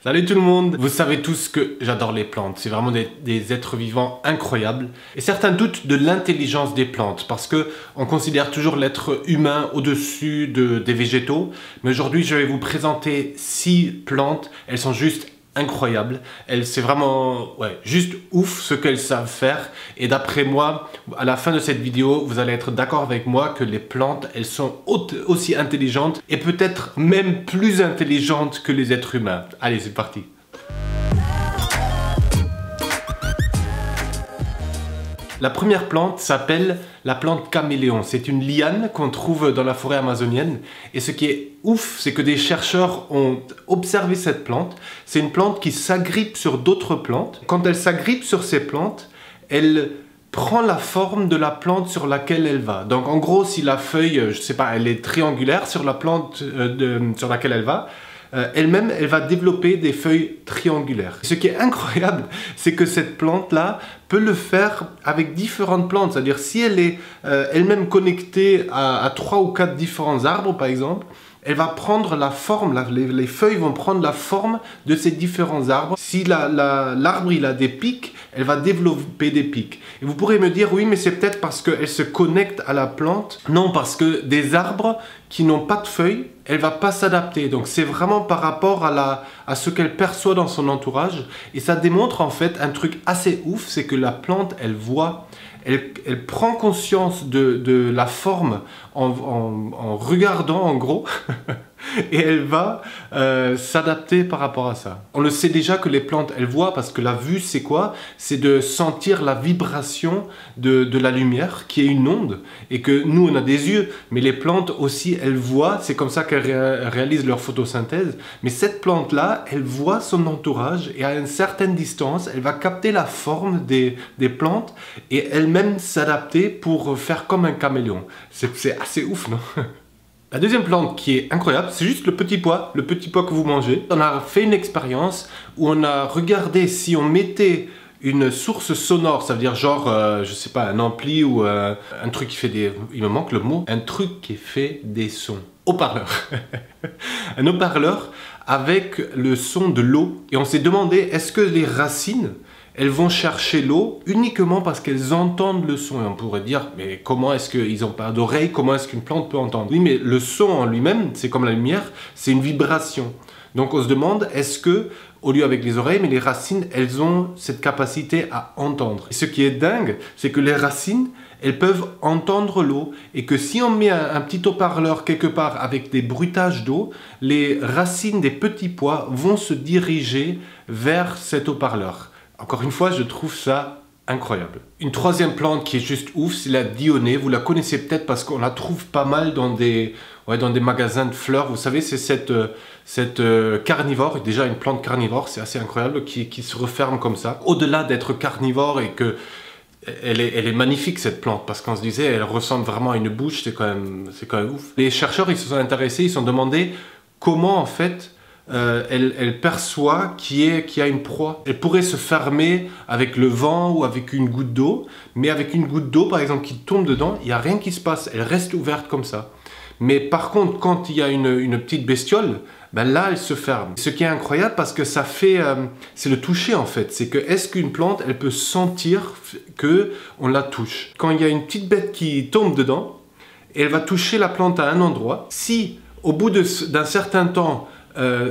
Salut tout le monde! Vous savez tous que j'adore les plantes, c'est vraiment des êtres vivants incroyables. Et certains doutent de l'intelligence des plantes parce que on considère toujours l'être humain au-dessus des végétaux. Mais aujourd'hui, je vais vous présenter 6 plantes, elles sont juste incroyables. C'est vraiment juste ouf ce qu'elles savent faire. Et d'après moi, à la fin de cette vidéo, vous allez être d'accord avec moi que les plantes, elles sont aussi intelligentes et peut-être même plus intelligentes que les êtres humains. Allez, c'est parti. La première plante s'appelle la plante caméléon. C'est une liane qu'on trouve dans la forêt amazonienne. Et ce qui est ouf, c'est que des chercheurs ont observé cette plante. C'est une plante qui s'agrippe sur d'autres plantes. Quand elle s'agrippe sur ces plantes, elle prend la forme de la plante sur laquelle elle va. Donc en gros, si la feuille, je sais pas, elle est triangulaire sur la plante sur laquelle elle va, elle-même, elle va développer des feuilles triangulaires. Ce qui est incroyable, c'est que cette plante-là peut le faire avec différentes plantes. C'est-à-dire, si elle est elle-même connectée à 3 ou 4 différents arbres, par exemple, elle va prendre la forme, les feuilles vont prendre la forme de ces différents arbres. Si l'arbre il a des pics, elle va développer des pics. Et vous pourrez me dire, oui, mais c'est peut-être parce qu'elle se connecte à la plante. Non, parce que des arbres qui n'ont pas de feuilles, elle va pas s'adapter. Donc c'est vraiment par rapport à ce qu'elle perçoit dans son entourage. Et ça démontre en fait un truc assez ouf, c'est que la plante, elle voit, elle prend conscience de la forme en regardant en gros et elle va s'adapter par rapport à ça. On le sait déjà que les plantes, elles voient parce que la vue, c'est quoi? C'est de sentir la vibration de la lumière qui est une onde et que nous, on a des yeux, mais les plantes aussi, elles voient, c'est comme ça qu'elles réalisent leur photosynthèse. Mais cette plante-là, elle voit son entourage et à une certaine distance, elle va capter la forme des plantes et elle-même s'adapter pour faire comme un caméléon. C'est assez ouf, non? La deuxième plante qui est incroyable, c'est juste le petit pois que vous mangez. On a fait une expérience où on a regardé si on mettait une source sonore, ça veut dire genre, je sais pas, un ampli ou un truc qui fait des... Il me manque le mot. Un truc qui fait des sons. Haut-parleur. Un haut-parleur avec le son de l'eau. Et on s'est demandé, est-ce que les racines, elles vont chercher l'eau uniquement parce qu'elles entendent le son. Et on pourrait dire, mais comment est-ce qu'ils n'ont pas d'oreilles? Comment est-ce qu'une plante peut entendre? Oui, mais le son en lui-même, c'est comme la lumière, c'est une vibration. Donc on se demande, est-ce que, au lieu avec les oreilles, mais les racines, elles ont cette capacité à entendre. Et ce qui est dingue, c'est que les racines, elles peuvent entendre l'eau et que si on met un petit haut-parleur quelque part avec des bruitages d'eau, les racines des petits pois vont se diriger vers cet haut-parleur. Encore une fois, je trouve ça incroyable. Une troisième plante qui est juste ouf, c'est la dionée. Vous la connaissez peut-être parce qu'on la trouve pas mal dans des magasins de fleurs. Vous savez, c'est cette carnivore, déjà une plante carnivore, c'est assez incroyable, qui se referme comme ça. Au-delà d'être carnivore et que elle est magnifique cette plante parce qu'on se disait, elle ressemble vraiment à une bouche, c'est quand même ouf. Les chercheurs, ils se sont intéressés, ils se sont demandé comment en fait elle perçoit qu'il y a une proie. Elle pourrait se fermer avec le vent ou avec une goutte d'eau, mais avec une goutte d'eau par exemple qui tombe dedans, il n'y a rien qui se passe, elle reste ouverte comme ça. Mais par contre, quand il y a une petite bestiole, ben là elle se ferme. Ce qui est incroyable parce que ça fait, c'est le toucher en fait. C'est que est-ce qu'une plante, elle peut sentir que on la touche? Quand il y a une petite bête qui tombe dedans, elle va toucher la plante à un endroit. Si au bout d'un certain temps,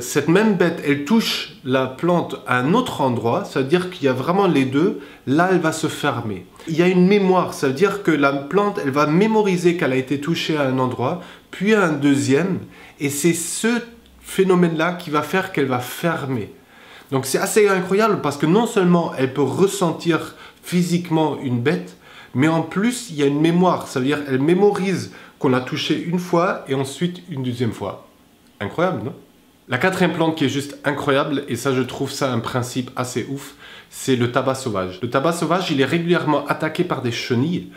cette même bête, elle touche la plante à un autre endroit, ça veut dire qu'il y a vraiment les deux, là elle va se fermer. Il y a une mémoire, ça veut dire que la plante, elle va mémoriser qu'elle a été touchée à un endroit, puis à un deuxième, et c'est ce phénomène-là qui va faire qu'elle va fermer. Donc c'est assez incroyable parce que non seulement elle peut ressentir physiquement une bête, mais en plus il y a une mémoire, ça veut dire qu'elle mémorise qu'on l'a touchée une fois et ensuite une deuxième fois. Incroyable, non? La quatrième plante qui est juste incroyable, et ça je trouve ça un principe assez ouf, c'est le tabac sauvage. Le tabac sauvage, il est régulièrement attaqué par des chenilles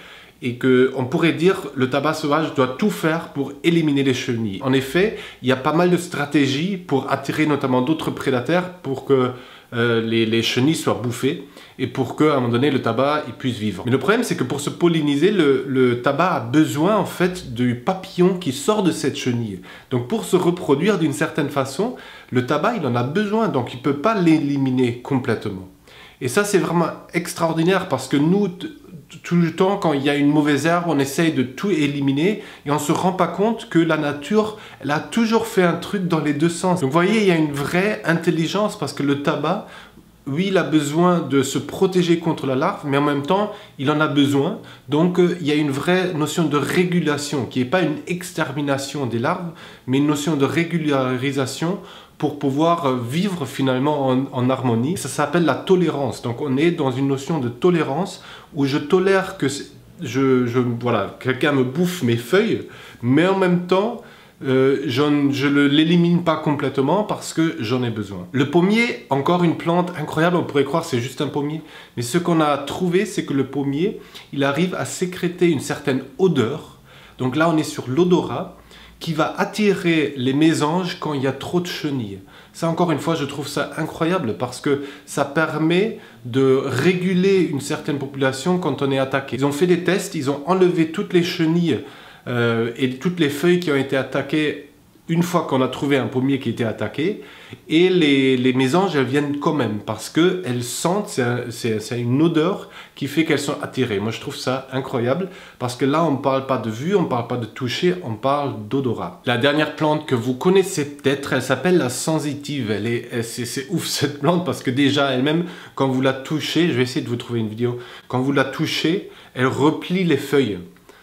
et qu'on pourrait dire le tabac sauvage doit tout faire pour éliminer les chenilles. En effet, il y a pas mal de stratégies pour attirer notamment d'autres prédateurs pour que les chenilles soient bouffées et pour qu'à un moment donné le tabac il puisse vivre. Mais le problème c'est que pour se polliniser, le tabac a besoin en fait du papillon qui sort de cette chenille. Donc pour se reproduire d'une certaine façon, le tabac il en a besoin, donc il ne peut pas l'éliminer complètement. Et ça c'est vraiment extraordinaire parce que nous, tout le temps quand il y a une mauvaise herbe, on essaye de tout éliminer et on ne se rend pas compte que la nature, elle a toujours fait un truc dans les deux sens. Donc vous voyez, il y a une vraie intelligence parce que le tabac, oui, il a besoin de se protéger contre la larve, mais en même temps, il en a besoin. Donc, il y a une vraie notion de régulation, qui n'est pas une extermination des larves, mais une notion de régularisation pour pouvoir vivre finalement en harmonie. Ça s'appelle la tolérance. Donc, on est dans une notion de tolérance où je tolère que voilà, quelqu'un me bouffe mes feuilles, mais en même temps, je ne l'élimine pas complètement parce que j'en ai besoin. Le pommier, encore une plante incroyable, on pourrait croire que c'est juste un pommier. Mais ce qu'on a trouvé, c'est que le pommier, il arrive à sécréter une certaine odeur. Donc là, on est sur l'odorat qui va attirer les mésanges quand il y a trop de chenilles. Ça, encore une fois, je trouve ça incroyable parce que ça permet de réguler une certaine population quand on est attaqué. Ils ont fait des tests, ils ont enlevé toutes les chenilles et toutes les feuilles qui ont été attaquées une fois qu'on a trouvé un pommier qui était attaqué, et les mésanges, elles viennent quand même parce qu'elles sentent, c'est une odeur qui fait qu'elles sont attirées. Moi je trouve ça incroyable parce que là on ne parle pas de vue, on ne parle pas de toucher, on parle d'odorat. La dernière plante que vous connaissez peut-être, elle s'appelle la sensitive. C'est ouf cette plante parce que déjà elle-même, quand vous la touchez, je vais essayer de vous trouver une vidéo, quand vous la touchez, elle replie les feuilles.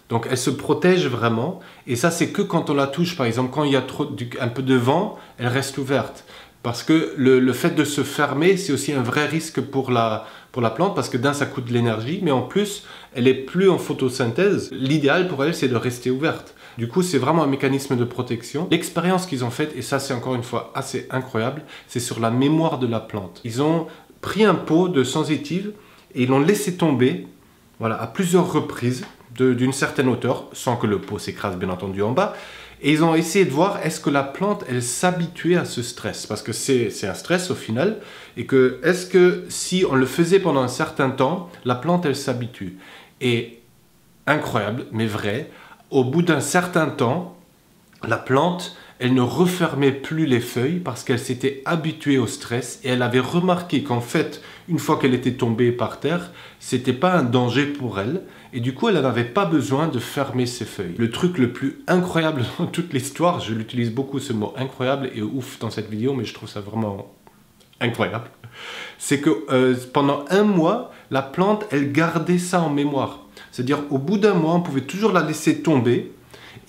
Donc elle se protège vraiment, et ça c'est que quand on la touche, par exemple quand il y a un peu de vent, elle reste ouverte. Parce que le fait de se fermer, c'est aussi un vrai risque pour la plante, parce que d'un ça coûte de l'énergie, mais en plus elle est plus en photosynthèse. L'idéal pour elle c'est de rester ouverte. Du coup c'est vraiment un mécanisme de protection. L'expérience qu'ils ont faite, et ça c'est encore une fois assez incroyable, c'est sur la mémoire de la plante. Ils ont pris un pot de sensitive et ils l'ont laissé tomber, voilà, à plusieurs reprises, d'une certaine hauteur, sans que le pot s'écrase bien entendu en bas, et ils ont essayé de voir est-ce que la plante elle s'habituait à ce stress, parce que c'est un stress au final, et que est-ce que si on le faisait pendant un certain temps, la plante elle s'habitue. Et incroyable, mais vrai, au bout d'un certain temps, la plante elle ne refermait plus les feuilles parce qu'elle s'était habituée au stress et elle avait remarqué qu'en fait, une fois qu'elle était tombée par terre, c'était pas un danger pour elle et du coup, elle n'avait pas besoin de fermer ses feuilles. Le truc le plus incroyable dans toute l'histoire, je l'utilise beaucoup ce mot incroyable et ouf dans cette vidéo, mais je trouve ça vraiment incroyable, c'est que pendant un mois, la plante, elle gardait ça en mémoire. C'est-à-dire, au bout d'un mois, on pouvait toujours la laisser tomber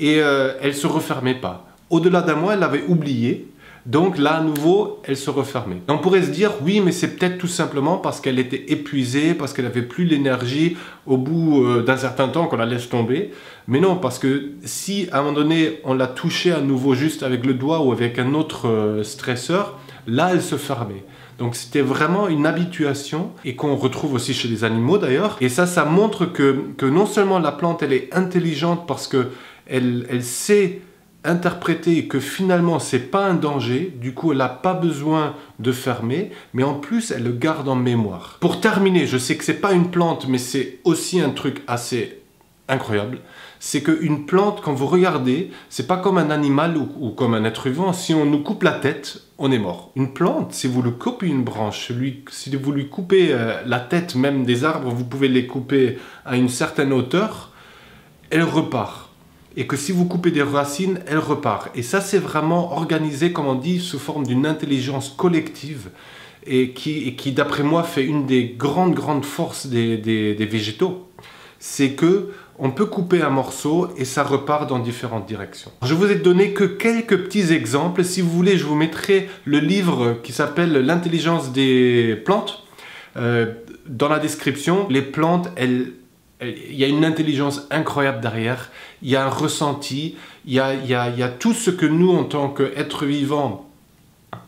et elle ne se refermait pas. Au-delà d'un mois, elle l'avait oublié, donc là, à nouveau, elle se refermait. On pourrait se dire, oui, mais c'est peut-être tout simplement parce qu'elle était épuisée, parce qu'elle n'avait plus l'énergie au bout d'un certain temps qu'on la laisse tomber. Mais non, parce que si, à un moment donné, on l'a touchée à nouveau juste avec le doigt ou avec un autre stresseur, là, elle se fermait. Donc c'était vraiment une habituation et qu'on retrouve aussi chez les animaux d'ailleurs. Et ça montre que non seulement la plante, elle est intelligente parce qu'elle sait interpréter que finalement c'est pas un danger, du coup elle n'a pas besoin de fermer, mais en plus elle le garde en mémoire. Pour terminer, je sais que c'est pas une plante, mais c'est aussi un truc assez incroyable, c'est qu'une plante, quand vous regardez, c'est pas comme un animal ou comme un être vivant, si on nous coupe la tête, on est mort. Une plante, si vous lui coupez une branche, si vous lui coupez la tête, même des arbres, vous pouvez les couper à une certaine hauteur, elle repart. Et que si vous coupez des racines, elle repart. Et ça, c'est vraiment organisé, comme on dit, sous forme d'une intelligence collective et qui d'après moi, fait une des grandes forces des végétaux. C'est que on peut couper un morceau et ça repart dans différentes directions. Je vous ai donné que quelques petits exemples. Si vous voulez, je vous mettrai le livre qui s'appelle « L'intelligence des plantes » dans la description. Les plantes, il y a une intelligence incroyable derrière, il y a un ressenti, il y a tout ce que nous, en tant qu'êtres vivants,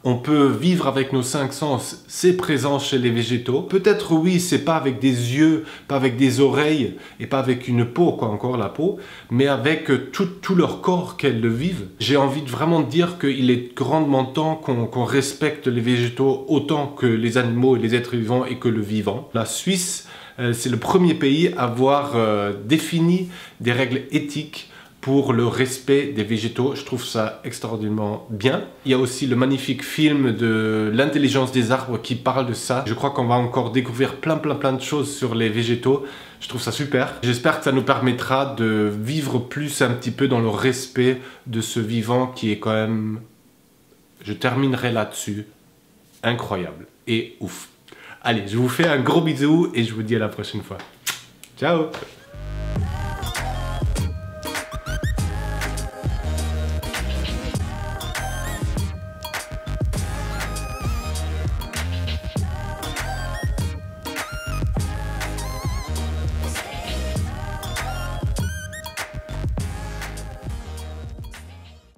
On peut vivre avec nos 5 sens, c'est présent chez les végétaux. Peut-être oui, c'est pas avec des yeux, pas avec des oreilles et pas avec une peau, quoi, encore la peau, mais avec tout leur corps qu'elles le vivent. J'ai envie de vraiment dire qu'il est grandement temps qu'on respecte les végétaux autant que les animaux et les êtres vivants et que le vivant. La Suisse, c'est le premier pays à avoir défini des règles éthiques pour le respect des végétaux. Je trouve ça extraordinairement bien. Il y a aussi le magnifique film de l'intelligence des arbres qui parle de ça. Je crois qu'on va encore découvrir plein de choses sur les végétaux. Je trouve ça super. J'espère que ça nous permettra de vivre plus un petit peu dans le respect de ce vivant qui est quand même, je terminerai là-dessus, incroyable et ouf. Allez, je vous fais un gros bisou et je vous dis à la prochaine fois. Ciao!